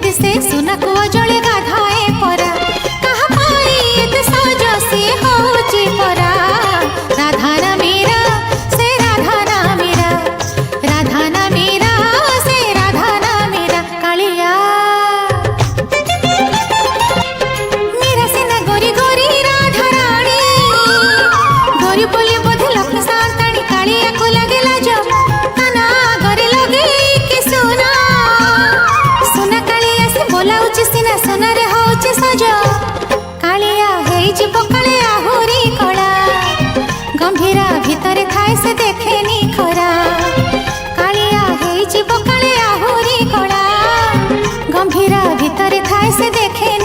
केमिति से सुना को जले गाधाए परा कहा पाई एते सज से होची परा राधा ना मेरा से राधा ना मेरा राधा ना मेरा से राधा ना मेरा कालिया मेरा सेना गोरी गोरी राधा रानी गोरी बोले बोधे लक्ष्मी सांतानी कालिया को लगे लाजो तना गोरी लगे कि सुना सुना कालिया से बोला उची सिना सोना रे होची सजो कालिया हेई जीव काले आहुरी कला गंभीरा भितरे थाए से देखेनी खरा कालिया हेई जीव काले आहुरी कला गंभीरा भितरे थाए से देखे